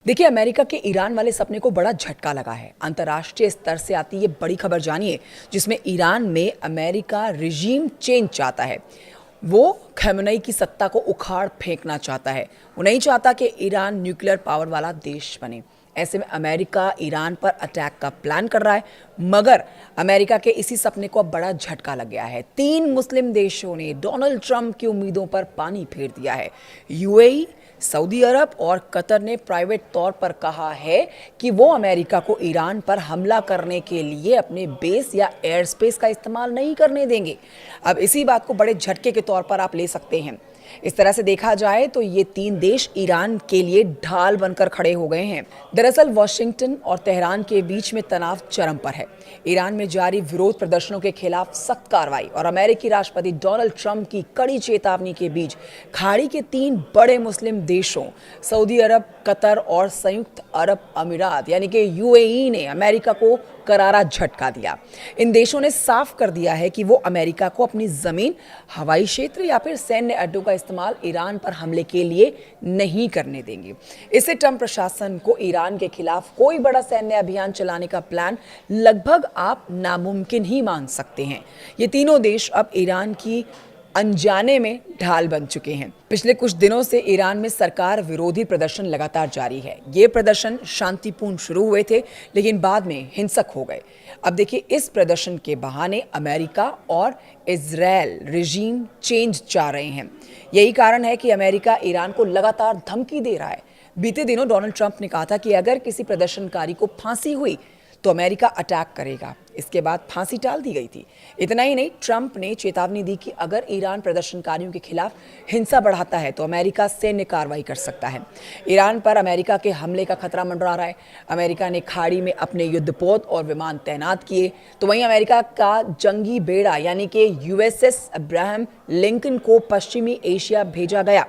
देखिए, अमेरिका के ईरान वाले सपने को बड़ा झटका लगा है। अंतर्राष्ट्रीय स्तर से आती ये बड़ी खबर जानिए, जिसमें ईरान में अमेरिका रिजीम चेंज चाहता है। वो खamenei की सत्ता को उखाड़ फेंकना चाहता है। वो नहीं चाहता कि ईरान न्यूक्लियर पावर वाला देश बने। ऐसे में अमेरिका ईरान पर अटैक का प्लान कर रहा है, मगर अमेरिका के इसी सपने को अब बड़ा झटका लग गया है। 3 मुस्लिम देशों ने डोनाल्ड ट्रंप की उम्मीदों पर पानी फेर दिया है। यूएई, सऊदी अरब और कतर ने प्राइवेट तौर पर कहा है कि वो अमेरिका को ईरान पर हमला करने के लिए अपने बेस या एयर स्पेस का इस्तेमाल नहीं करने देंगे। अब इसी बात को बड़े झटके के तौर पर आप ले सकते हैं। इस तरह से देखा जाए तो ये 3 देश ईरान के लिए ढाल बनकर खड़े हो गए हैं। दरअसल वाशिंगटन और तेहरान के बीच में तनाव चरम पर है। ईरान में जारी विरोध प्रदर्शनों के खिलाफ सख्त कार्रवाई और अमेरिकी राष्ट्रपति डोनाल्ड ट्रंप की कड़ी चेतावनी के बीच खाड़ी के 3 बड़े मुस्लिम देशों सऊदी अरब, कतर और संयुक्त अरब अमीरात यानी कि यूएई ने अमेरिका को करारा झटका दिया। इन देशों ने साफ कर दिया है कि वो अमेरिका को अपनी जमीन, हवाई क्षेत्र या फिर सैन्य अड्डों का इस्तेमाल ईरान पर हमले के लिए नहीं करने देंगे। इससे ट्रंप प्रशासन को ईरान के खिलाफ कोई बड़ा सैन्य अभियान चलाने का प्लान लगभग आप नामुमकिन ही मान सकते हैं। ये तीनों देश अब ईरान की अनजाने में ढाल बन चुके हैं। पिछले कुछ दिनों से ईरान में सरकार विरोधी प्रदर्शन लगातार जारी है। ये प्रदर्शन शांतिपूर्ण शुरू हुए थे, लेकिन बाद में हिंसक हो गए। अब देखिए, इस प्रदर्शन के बहाने अमेरिका और इजरायल रिजीम चेंज चाह रहे हैं। यही कारण है कि अमेरिका ईरान को लगातार धमकी दे रहा है। बीते दिनों डोनाल्ड ट्रंप ने कहा था कि अगर किसी प्रदर्शनकारी को फांसी हुई तो अमेरिका अटैक करेगा। इसके बाद फांसी टाल दी गई थी। इतना ही नहीं, ट्रंप ने चेतावनी दी कि अगर ईरान प्रदर्शनकारियों के खिलाफ हिंसा बढ़ाता है तो अमेरिका सैन्य कार्रवाई कर सकता है। ईरान पर अमेरिका के हमले का खतरा मंडरा रहा है। अमेरिका ने खाड़ी में अपने युद्धपोत और विमान तैनात किए, तो वहीं अमेरिका का जंगी बेड़ा यानी कि यूएसएस अब्राहम लिंकन को पश्चिमी एशिया भेजा गया,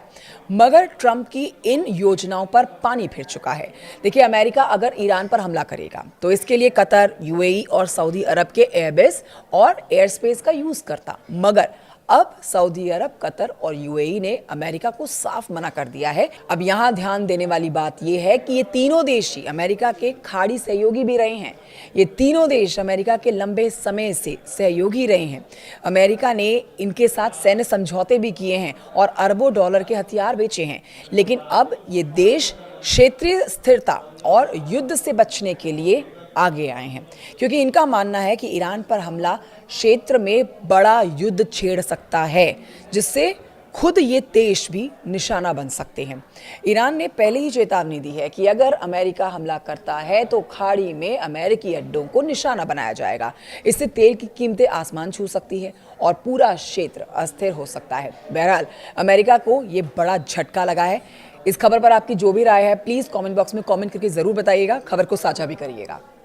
मगर ट्रंप की इन योजनाओं पर पानी फिर चुका है। देखिए, अमेरिका अगर ईरान पर हमला करेगा तो इसके लिए कतर, यूएई और सऊदी अरब के एयरबेस और एयर स्पेस का यूज करता, मगर अब सऊदी अरब, कतर और यूएई ने अमेरिका को साफ मना कर दिया है। अब यहां ध्यान देने वाली बात यह है कि ये तीनों देश ही अमेरिका के खाड़ी सहयोगी भी रहे हैं। ये तीनों देश अमेरिका के लंबे समय से सहयोगी रहे हैं। अमेरिका ने इनके साथ सैन्य समझौते भी किए हैं और अरबों डॉलर के हथियार बेचे हैं, लेकिन अब ये देश क्षेत्रीय स्थिरता और युद्ध से बचने के लिए आगे आए हैं, क्योंकि इनका मानना है कि ईरान पर हमला क्षेत्र में बड़ा युद्ध छेड़ सकता है, जिससे खुद ये देश भी निशाना बन सकते हैं। ईरान ने पहले ही चेतावनी दी है कि अगर अमेरिका हमला करता है तो खाड़ी में अमेरिकी अड्डों को निशाना बनाया जाएगा। इससे तेल की कीमतें आसमान छू सकती है और पूरा क्षेत्र अस्थिर हो सकता है। बहरहाल, अमेरिका को ये बड़ा झटका लगा है। इस खबर पर आपकी जो भी राय है, प्लीज़ कमेंट बॉक्स में कमेंट करके ज़रूर बताइएगा। खबर को साझा भी करिएगा।